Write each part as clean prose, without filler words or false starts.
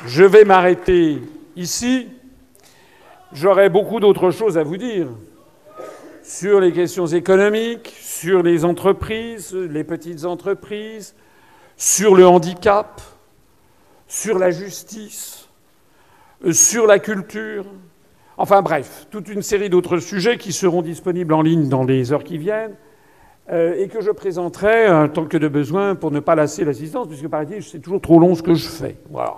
Je vais m'arrêter ici. J'aurais beaucoup d'autres choses à vous dire sur les questions économiques, sur les entreprises, les petites entreprises, sur le handicap, sur la justice, sur la culture. Enfin bref, toute une série d'autres sujets qui seront disponibles en ligne dans les heures qui viennent et que je présenterai en tant que de besoin pour ne pas lasser l'assistance, puisque paraît-il, c'est toujours trop long ce que je fais. Voilà.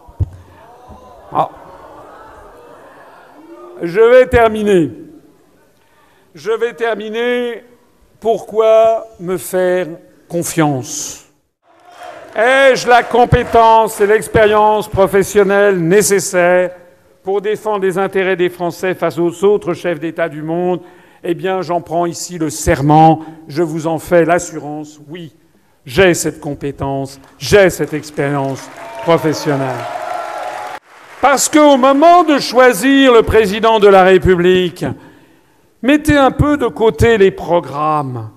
Ah. Je vais terminer. Pourquoi me faire confiance ? Ai-je la compétence et l'expérience professionnelle nécessaires pour défendre les intérêts des Français face aux autres chefs d'État du monde ? Eh bien, j'en prends ici le serment. Je vous en fais l'assurance. Oui, j'ai cette compétence, j'ai cette expérience professionnelle. Parce qu'au moment de choisir le président de la République, mettez un peu de côté les programmes.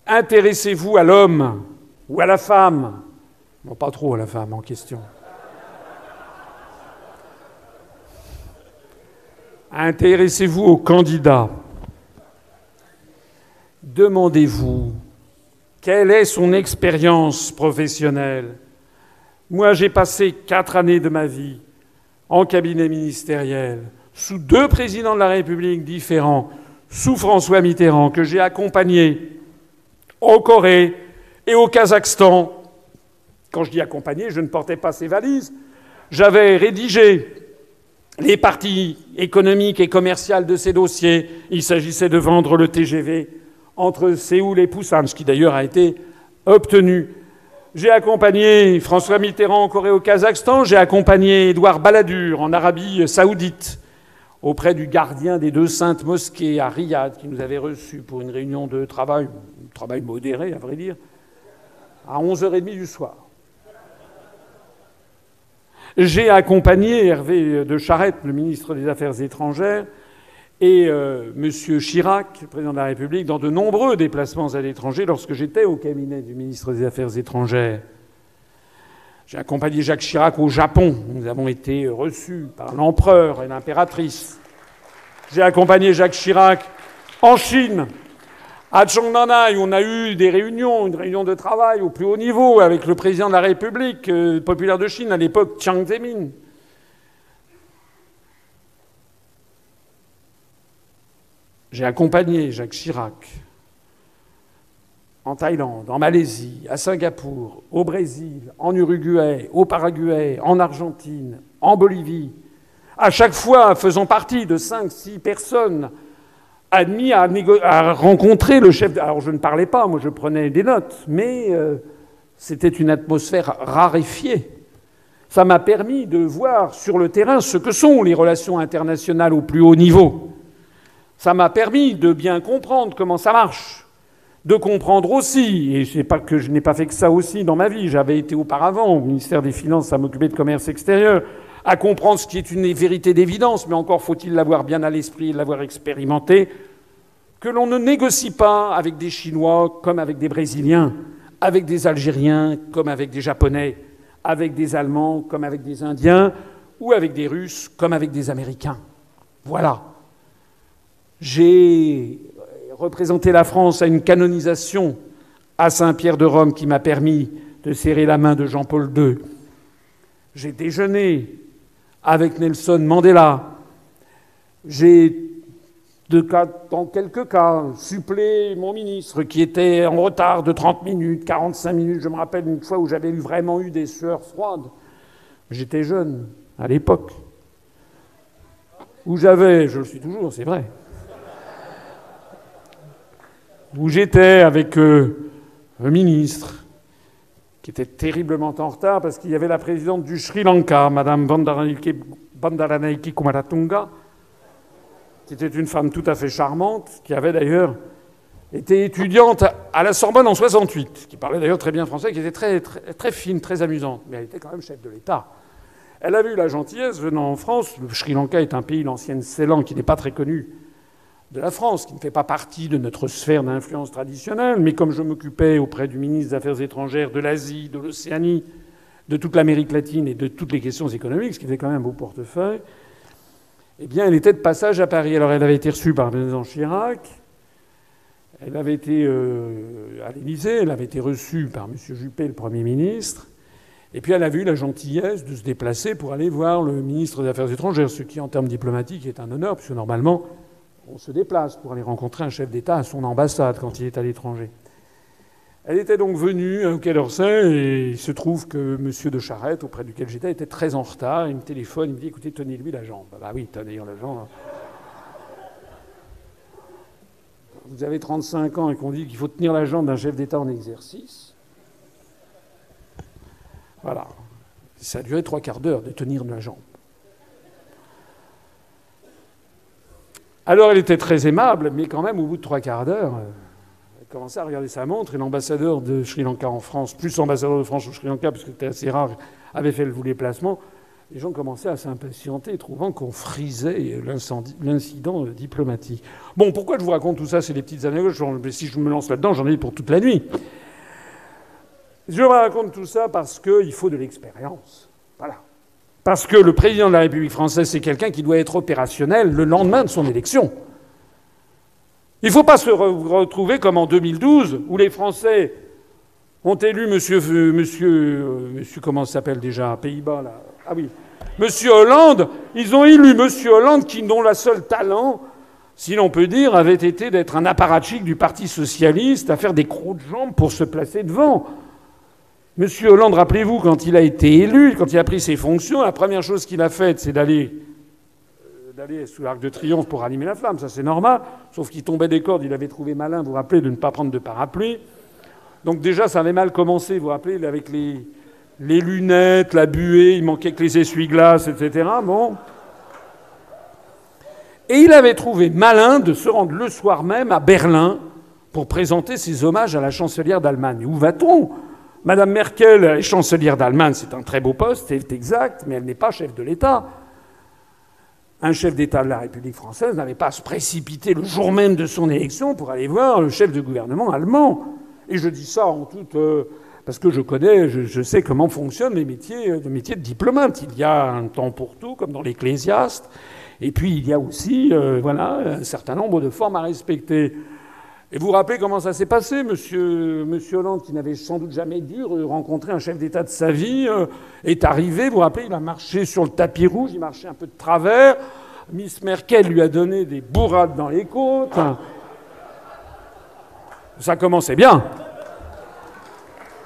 Intéressez-vous à l'homme ou à la femme. Non, pas trop à la femme en question. Intéressez-vous au candidat. Demandez-vous quelle est son expérience professionnelle. Moi, j'ai passé 4 années de ma vie en cabinet ministériel, sous 2 présidents de la République différents, sous François Mitterrand, que j'ai accompagné en Corée et au Kazakhstan. Quand je dis accompagné, je ne portais pas ses valises. J'avais rédigé les parties économiques et commerciales de ces dossiers. Il s'agissait de vendre le TGV entre Séoul et Busan, ce qui d'ailleurs a été obtenu. J'ai accompagné François Mitterrand en Corée, au Kazakhstan. J'ai accompagné Édouard Balladur en Arabie saoudite, auprès du gardien des 2 saintes mosquées à Riyad, qui nous avait reçus pour une réunion de travail modéré, à vrai dire, à 11h30 du soir. J'ai accompagné Hervé de Charette, le ministre des Affaires étrangères, et M. Chirac, le président de la République, dans de nombreux déplacements à l'étranger lorsque j'étais au cabinet du ministre des Affaires étrangères. J'ai accompagné Jacques Chirac au Japon. Nous avons été reçus par l'empereur et l'impératrice. J'ai accompagné Jacques Chirac en Chine, à Zhongnanhai, où on a eu des réunions, une réunion de travail au plus haut niveau avec le président de la République populaire de Chine, à l'époque Jiang Zemin. J'ai accompagné Jacques Chirac en Thaïlande, en Malaisie, à Singapour, au Brésil, en Uruguay, au Paraguay, en Argentine, en Bolivie, à chaque fois faisant partie de 5-6 personnes admis à rencontrer le chef. Alors je ne parlais pas, moi je prenais des notes, mais c'était une atmosphère raréfiée. Ça m'a permis de voir sur le terrain ce que sont les relations internationales au plus haut niveau. Ça m'a permis de bien comprendre comment ça marche, de comprendre aussi, et c'est pas que je n'ai pas fait que ça aussi dans ma vie, j'avais été auparavant au ministère des Finances à m'occuper de commerce extérieur, à comprendre ce qui est une vérité d'évidence, mais encore faut-il l'avoir bien à l'esprit et l'avoir expérimenté, que l'on ne négocie pas avec des Chinois comme avec des Brésiliens, avec des Algériens comme avec des Japonais, avec des Allemands comme avec des Indiens, ou avec des Russes comme avec des Américains. Voilà. J'ai représenté la France à une canonisation à Saint-Pierre de Rome qui m'a permis de serrer la main de Jean-Paul II. J'ai déjeuné avec Nelson Mandela. J'ai, dans quelques cas, supplé mon ministre qui était en retard de 30 minutes, 45 minutes. Je me rappelle une fois où j'avais vraiment eu des sueurs froides. J'étais jeune à l'époque. Où j'avais, je le suis toujours, c'est vrai, où j'étais avec un ministre qui était terriblement en retard parce qu'il y avait la présidente du Sri Lanka, Madame Bandaranaike Kumaratunga, qui était une femme tout à fait charmante, qui avait d'ailleurs été étudiante à la Sorbonne en 68, qui parlait d'ailleurs très bien français, qui était très, très, très fine, très amusante, mais elle était quand même chef de l'État. Elle avait eu la gentillesse, venant en France, le Sri Lanka est un pays, l'ancienne Ceylan, qui n'est pas très connu de la France, qui ne fait pas partie de notre sphère d'influence traditionnelle, mais comme je m'occupais auprès du ministre des Affaires étrangères de l'Asie, de l'Océanie, de toute l'Amérique latine et de toutes les questions économiques, ce qui était quand même un beau portefeuille, eh bien, elle était de passage à Paris. Alors, elle avait été reçue par le président Chirac. Elle avait été à l'Élysée. Elle avait été reçue par M. Juppé, le Premier ministre. Et puis, elle avait eu la gentillesse de se déplacer pour aller voir le ministre des Affaires étrangères, ce qui, en termes diplomatiques, est un honneur, puisque normalement, on se déplace pour aller rencontrer un chef d'État à son ambassade quand il est à l'étranger. Elle était donc venue au Quai d'Orsay et il se trouve que M. de Charette, auprès duquel j'étais, était très en retard. Il me téléphone, il me dit « Écoutez, tenez-lui la jambe. » Bah oui, tenez la jambe. Vous avez 35 ans et qu'on dit qu'il faut tenir la jambe d'un chef d'État en exercice. Voilà. Ça a duré 3/4 d'heure de tenir la jambe. Alors elle était très aimable, mais quand même, au bout de 3/4 d'heure... Elle commençait à regarder sa montre et l'ambassadeur de Sri Lanka en France, plus l'ambassadeur de France au Sri Lanka, parce que c'était assez rare, avait fait le déplacement. Les gens commençaient à s'impatienter, trouvant qu'on frisait l'incident diplomatique. Bon, pourquoi je vous raconte tout ça? C'est des petites anecdotes. Si je me lance là-dedans, j'en ai pour toute la nuit. Je vous raconte tout ça parce qu'il faut de l'expérience. Voilà. Parce que le président de la République française, c'est quelqu'un qui doit être opérationnel le lendemain de son élection. Il ne faut pas se retrouver comme en 2012, où les Français ont élu comment ça s'appelle déjà, Pays-Bas, là. Ah oui. Monsieur Hollande. Ils ont élu Monsieur Hollande, dont le seul talent, si l'on peut dire, avait été d'être un apparatchik du Parti socialiste, à faire des crocs de jambes pour se placer devant. Monsieur Hollande, rappelez-vous, quand il a été élu, quand il a pris ses fonctions, la première chose qu'il a faite, c'est d'aller sous l'Arc de Triomphe pour rallumer la flamme. Ça, c'est normal. Sauf qu'il tombait des cordes. Il avait trouvé malin, vous vous rappelez, de ne pas prendre de parapluie. Donc déjà, ça avait mal commencé, vous vous rappelez, avec les lunettes, la buée, il manquait que les essuie-glaces, etc. Bon. Et il avait trouvé malin de se rendre le soir même à Berlin pour présenter ses hommages à la chancelière d'Allemagne. Où va-t-on? Madame Merkel est chancelière d'Allemagne, c'est un très beau poste, c'est exact, mais elle n'est pas chef de l'État. Un chef d'État de la République française n'avait pas à se précipiter le jour même de son élection pour aller voir le chef de gouvernement allemand. Et je dis ça en toute... parce que je sais comment fonctionnent les métiers de diplomate. Il y a un temps pour tout, comme dans l'Ecclésiaste. Et puis, il y a aussi un certain nombre de formes à respecter. Et vous vous rappelez comment ça s'est passé, monsieur Hollande, qui n'avait sans doute jamais dû rencontrer un chef d'État de sa vie, est arrivé, vous vous rappelez, il a marché sur le tapis rouge, il marchait un peu de travers. Miss Merkel lui a donné des bourrades dans les côtes. Ça commençait bien.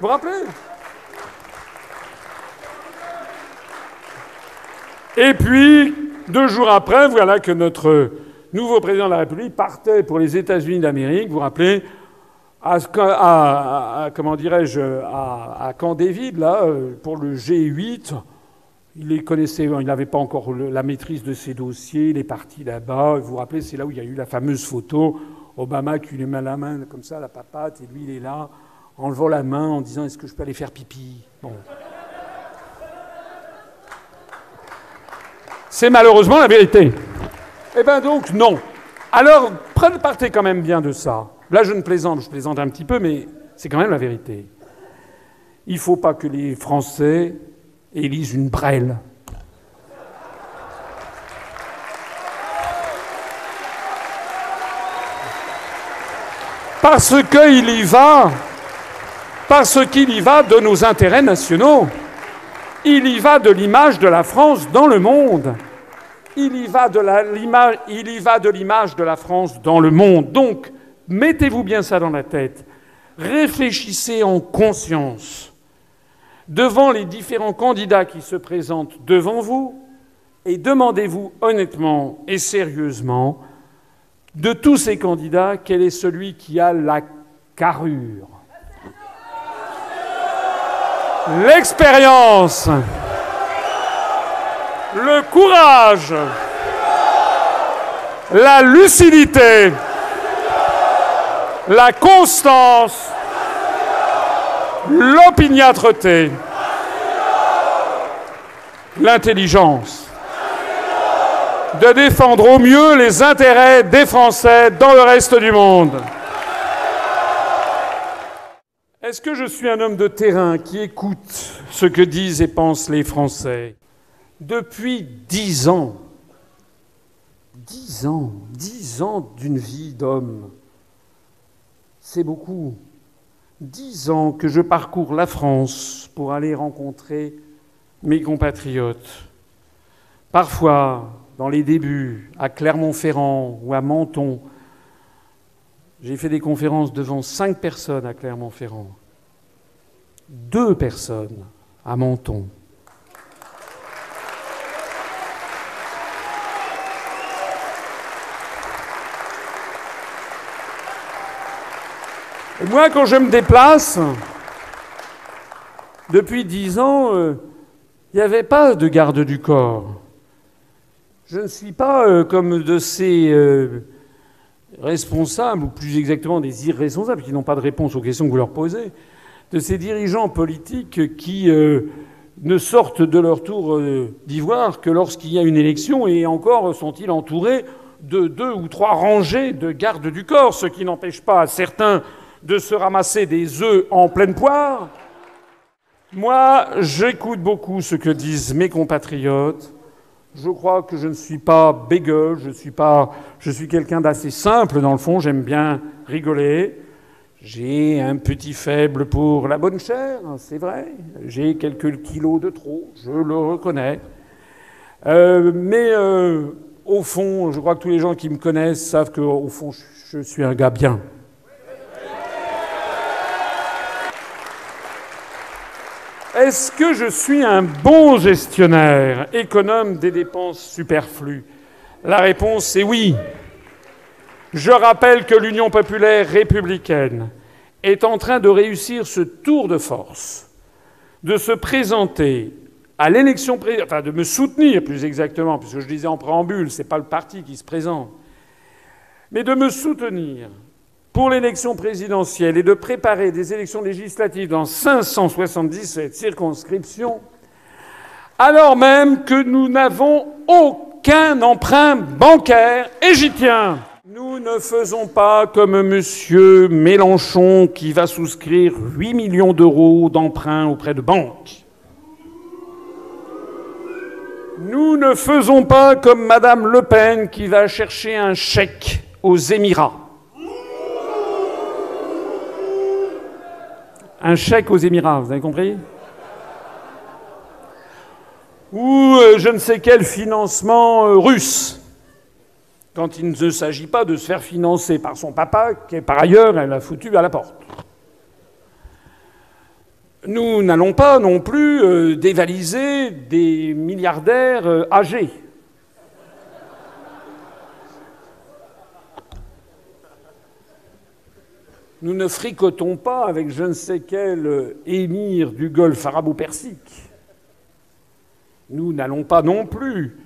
Vous vous rappelez? Et puis, 2 jours après, voilà que notre nouveau président de la République partait pour les États-Unis d'Amérique, vous vous rappelez, comment dirais-je, à Camp David, là, pour le G8. Il les connaissait, il n'avait pas encore la maîtrise de ses dossiers, il est parti là-bas. Vous vous rappelez, c'est là où il y a eu la fameuse photo, Obama qui lui met la main comme ça, la papate, et lui il est là, en levant la main, en disant « Est-ce que je peux aller faire pipi ?» Bon. C'est malheureusement la vérité. Eh bien donc, non. Alors, partez quand même bien de ça. Là, je plaisante un petit peu, mais c'est quand même la vérité. Il ne faut pas que les Français élisent une Brel. Parce qu'il y va de nos intérêts nationaux. Il y va de l'image de la France dans le monde. Il y va de l'image de la France dans le monde. Donc, mettez-vous bien ça dans la tête. Réfléchissez en conscience devant les différents candidats qui se présentent devant vous et demandez-vous honnêtement et sérieusement de tous ces candidats, quel est celui qui a la carrure, l'expérience, le courage, la lucidité, la constance, l'opiniâtreté, l'intelligence de défendre au mieux les intérêts des Français dans le reste du monde. Est-ce que je suis un homme de terrain qui écoute ce que disent et pensent les Français? Depuis 10 ans, 10 ans d'une vie d'homme, c'est beaucoup. 10 ans que je parcours la France pour aller rencontrer mes compatriotes. Parfois, dans les débuts, à Clermont-Ferrand ou à Menton, j'ai fait des conférences devant 5 personnes à Clermont-Ferrand, 2 personnes à Menton. Et moi, quand je me déplace, depuis 10 ans, il n'y avait pas de garde du corps. Je ne suis pas comme de ces responsables, ou plus exactement des irresponsables, qui n'ont pas de réponse aux questions que vous leur posez, de ces dirigeants politiques qui ne sortent de leur tour d'ivoire que lorsqu'il y a une élection, et encore sont-ils entourés de 2 ou 3 rangées de gardes du corps, ce qui n'empêche pas à certains de se ramasser des œufs en pleine poire. Moi, j'écoute beaucoup ce que disent mes compatriotes. Je crois que je ne suis pas bégueule, je suis quelqu'un d'assez simple dans le fond, j'aime bien rigoler. J'ai un petit faible pour la bonne chair, c'est vrai. J'ai quelques kilos de trop, je le reconnais. Mais au fond, je crois que tous les gens qui me connaissent savent qu'au fond, je suis un gars bien. Est-ce que je suis un bon gestionnaire, économe des dépenses superflues? La réponse est oui. Je rappelle que l'Union populaire républicaine est en train de réussir ce tour de force, de se présenter à l'élection présidentielle, enfin de me soutenir plus exactement, puisque je disais en préambule, ce n'est pas le parti qui se présente, mais de me soutenir pour l'élection présidentielle et de préparer des élections législatives dans 577 circonscriptions, alors même que nous n'avons aucun emprunt bancaire, et j'y tiens. Nous ne faisons pas comme M. Mélenchon qui va souscrire 8 millions d'euros d'emprunt auprès de banques. Nous ne faisons pas comme Mme Le Pen qui va chercher un chèque aux Émirats. Un chèque aux Émirats, vous avez compris? Ou je ne sais quel financement russe, quand il ne s'agit pas de se faire financer par son papa, qui par ailleurs, elle a foutu à la porte. Nous n'allons pas non plus dévaliser des milliardaires âgés. Nous ne fricotons pas avec je ne sais quel émir du Golfe arabo-persique. Nous n'allons pas non plus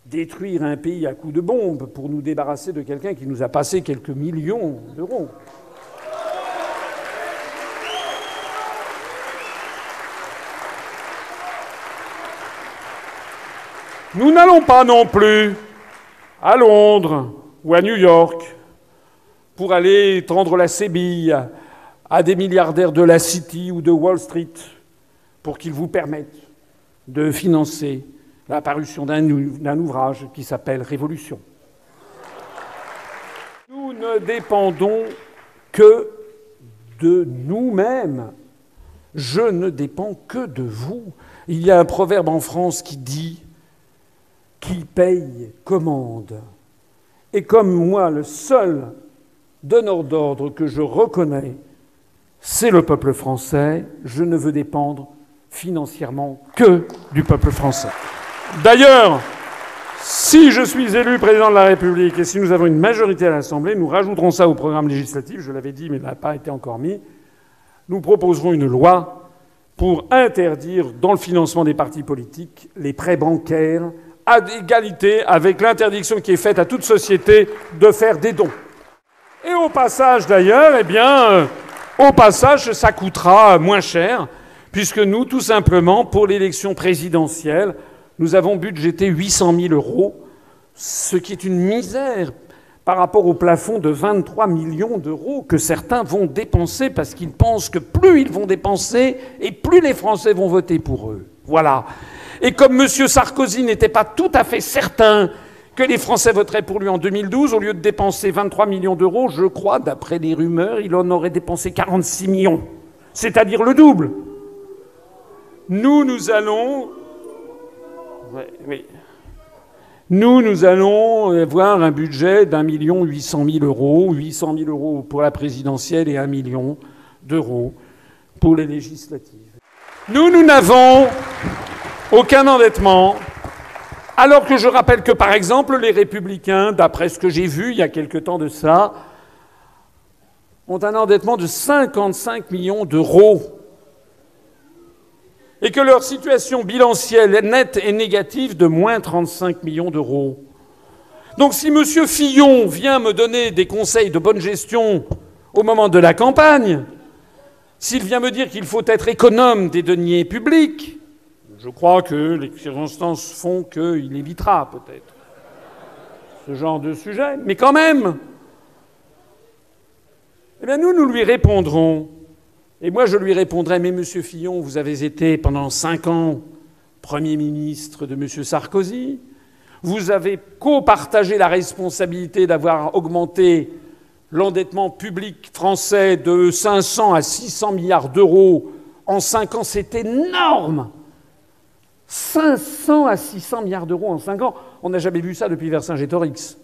détruire un pays à coups de bombe pour nous débarrasser de quelqu'un qui nous a passé quelques millions d'euros. Nous n'allons pas non plus à Londres ou à New York pour aller tendre la sébille à des milliardaires de la City ou de Wall Street pour qu'ils vous permettent de financer la parution d'un ouvrage qui s'appelle Révolution. Nous ne dépendons que de nous-mêmes. Je ne dépends que de vous. Il y a un proverbe en France qui dit « Qui paye commande ». Et comme moi, le seul donneur d'ordre que je reconnais, c'est le peuple français. Je ne veux dépendre financièrement que du peuple français. D'ailleurs, si je suis élu président de la République et si nous avons une majorité à l'Assemblée, nous rajouterons ça au programme législatif, je l'avais dit mais il n'a pas été encore mis, nous proposerons une loi pour interdire dans le financement des partis politiques les prêts bancaires à égalité avec l'interdiction qui est faite à toute société de faire des dons. Et au passage, d'ailleurs, ça coûtera moins cher, puisque nous, tout simplement, pour l'élection présidentielle, nous avons budgété 800 000 €, ce qui est une misère par rapport au plafond de 23 millions d'euros que certains vont dépenser parce qu'ils pensent que plus ils vont dépenser et plus les Français vont voter pour eux. Voilà. Et comme M. Sarkozy n'était pas tout à fait certain que les Français voteraient pour lui en 2012, au lieu de dépenser 23 millions d'euros, je crois, d'après les rumeurs, il en aurait dépensé 46 millions. C'est-à-dire le double. Nous allons... Oui. Nous allons avoir un budget d'1 800 000 euros, 800 000 euros pour la présidentielle et 1 million d'euros pour les législatives. Nous n'avons aucun endettement, alors que je rappelle que, par exemple, les Républicains, d'après ce que j'ai vu il y a quelque temps de ça, ont un endettement de 55 millions d'euros. Et que leur situation bilancielle nette est négative de moins 35 millions d'euros. Donc si M. Fillon vient me donner des conseils de bonne gestion au moment de la campagne, s'il vient me dire qu'il faut être économe des deniers publics, je crois que les circonstances font qu'il évitera peut-être ce genre de sujet. Mais quand même, eh bien nous lui répondrons. Et moi, je lui répondrai, mais Monsieur Fillon, vous avez été pendant 5 ans Premier ministre de M. Sarkozy. Vous avez copartagé la responsabilité d'avoir augmenté l'endettement public français de 500 à 600 milliards d'euros en 5 ans. C'est énorme. 500 à 600 milliards d'euros en 5 ans. On n'a jamais vu ça depuis Vercingétorix.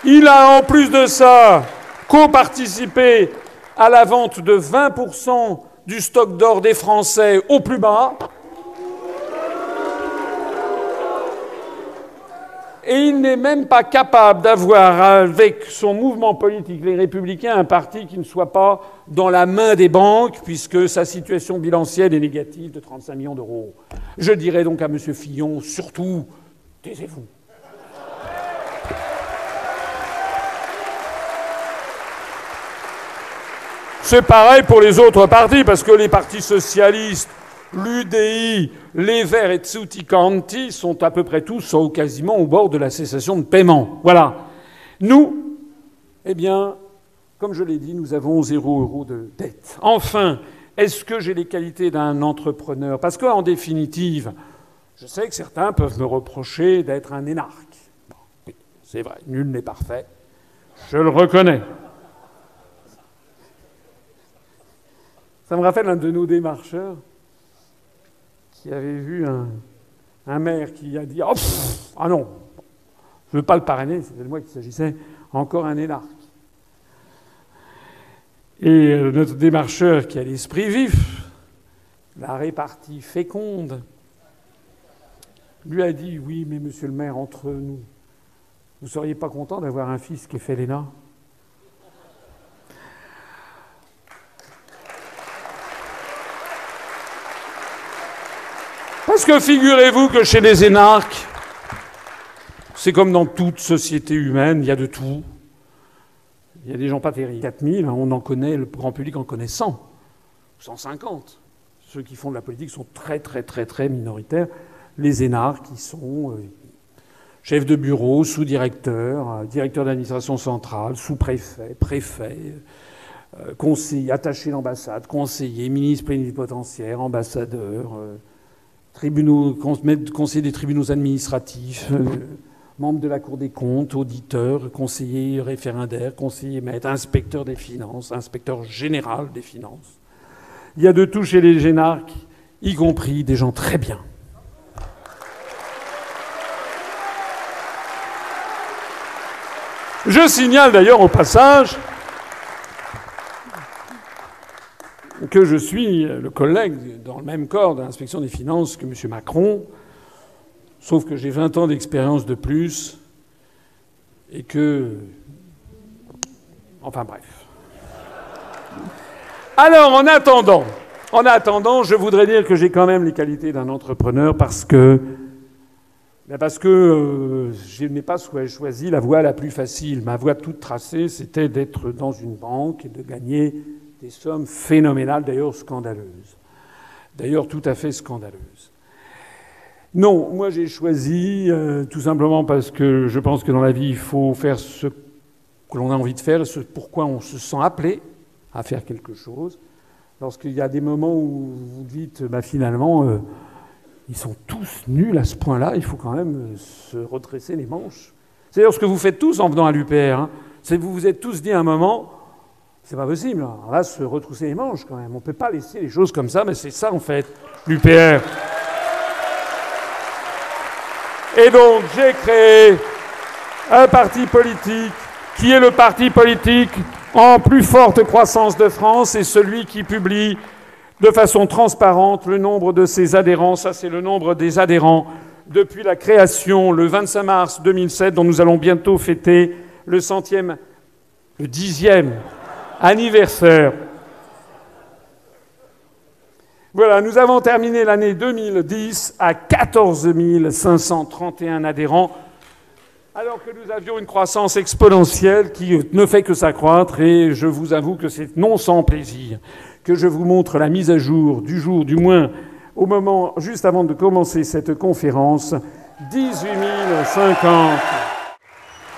Il a, en plus de ça, co-participé à la vente de 20% du stock d'or des Français au plus bas. Et il n'est même pas capable d'avoir, avec son mouvement politique, les Républicains, un parti qui ne soit pas dans la main des banques, puisque sa situation bilancielle est négative de 35 millions d'euros. Je dirais donc à M. Fillon, surtout, taisez-vous. C'est pareil pour les autres partis, parce que les partis socialistes, l'UDI, les Verts et Tsuti Quanti sont à peu près tous ou quasiment au bord de la cessation de paiement. Voilà. Nous, eh bien, comme je l'ai dit, nous avons 0 € de dette. Enfin, est-ce que j'ai les qualités d'un entrepreneur ? Parce qu'en définitive, je sais que certains peuvent me reprocher d'être un énarque. Bon, oui, c'est vrai, nul n'est parfait. Je le reconnais. Ça me rappelle un de nos démarcheurs qui avait vu un maire qui a dit « Ah non, je ne veux pas le parrainer, c'était de moi qu'il s'agissait, encore un énarque. » Et notre démarcheur qui a l'esprit vif, la répartie féconde, lui a dit « Oui, mais monsieur le maire, entre nous, vous ne seriez pas content d'avoir un fils qui ait fait l'ENA ?» Parce que figurez-vous que chez les énarques, c'est comme dans toute société humaine, il y a de tout. Il y a des gens pas terribles. 4000, on en connaît, le grand public en connaît 100, 150. Ceux qui font de la politique sont très, très, très, très minoritaires. Les énarques, qui sont chefs de bureau, sous-directeurs, directeurs d'administration centrale, sous-préfets, préfets, conseillers, attachés d'ambassade, conseillers, ministres plénipotentiaires, ambassadeurs... conseiller des tribunaux administratifs, membre de la Cour des comptes, auditeur, conseiller référendaire, conseiller maître, inspecteur des finances, inspecteur général des finances. Il y a de tout chez les énarques, y compris des gens très bien. Je signale d'ailleurs au passage que je suis le collègue dans le même corps de l'inspection des finances que M. Macron, sauf que j'ai 20 ans d'expérience de plus et que... Enfin bref. Alors, en attendant, je voudrais dire que j'ai quand même les qualités d'un entrepreneur parce que je n'ai pas choisi la voie la plus facile. Ma voie toute tracée, c'était d'être dans une banque et de gagner des sommes phénoménales, d'ailleurs scandaleuses. D'ailleurs tout à fait scandaleuses. Non, moi j'ai choisi tout simplement parce que je pense que dans la vie, il faut faire ce que l'on a envie de faire, ce pourquoi on se sent appelé à faire quelque chose. Lorsqu'il y a des moments où vous dites, finalement, ils sont tous nuls à ce point-là, il faut quand même se redresser les manches. C'est d'ailleurs ce que vous faites tous en venant à l'UPR. Hein. Vous vous êtes tous dit à un moment, c'est pas possible, hein. On va se retrousser les manches quand même. On ne peut pas laisser les choses comme ça, mais c'est ça en fait, l'UPR. Et donc, j'ai créé un parti politique qui est le parti politique en plus forte croissance de France et celui qui publie de façon transparente le nombre de ses adhérents. Ça, c'est le nombre des adhérents depuis la création le 25 mars 2007, dont nous allons bientôt fêter le 10e anniversaire. Voilà, nous avons terminé l'année 2010 à 14 531 adhérents, alors que nous avions une croissance exponentielle qui ne fait que s'accroître, et je vous avoue que c'est non sans plaisir que je vous montre la mise à jour, du moins au moment juste avant de commencer cette conférence, 18 050.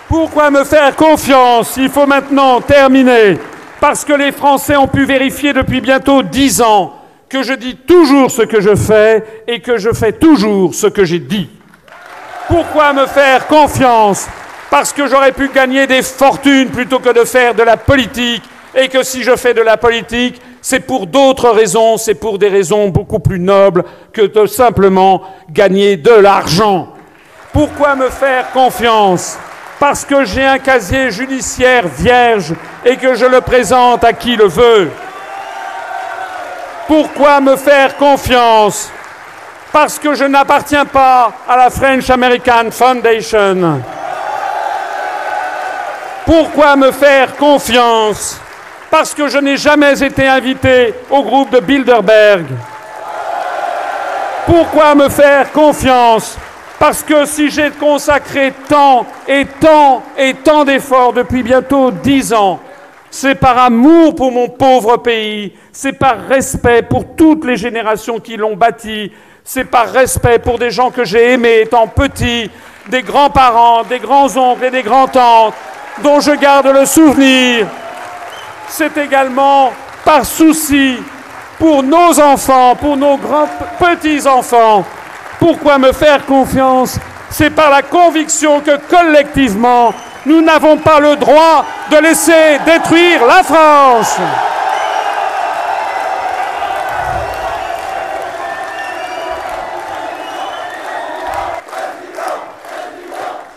Pourquoi me faire confiance? Il faut maintenant terminer, parce que les Français ont pu vérifier depuis bientôt 10 ans que je dis toujours ce que je fais et que je fais toujours ce que j'ai dit. Pourquoi me faire confiance? Parce que j'aurais pu gagner des fortunes plutôt que de faire de la politique, et que si je fais de la politique, c'est pour d'autres raisons, c'est pour des raisons beaucoup plus nobles que de simplement gagner de l'argent. Pourquoi me faire confiance? Parce que j'ai un casier judiciaire vierge et que je le présente à qui le veut. Pourquoi me faire confiance? Parce que je n'appartiens pas à la French American Foundation. Pourquoi me faire confiance? Parce que je n'ai jamais été invité au groupe de Bilderberg. Pourquoi me faire confiance? Parce que si j'ai consacré tant et tant et tant d'efforts depuis bientôt 10 ans, c'est par amour pour mon pauvre pays, c'est par respect pour toutes les générations qui l'ont bâti, c'est par respect pour des gens que j'ai aimés étant petit, des grands-parents, des grands-oncles et des grands-tantes, dont je garde le souvenir. C'est également par souci pour nos enfants, pour nos grands-petits-enfants. Pourquoi me faire confiance? C'est par la conviction que collectivement, nous n'avons pas le droit de laisser détruire la France.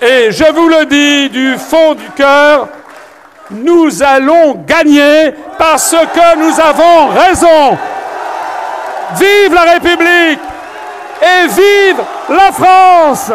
Et je vous le dis du fond du cœur, nous allons gagner parce que nous avons raison. Vive la République et vive la France!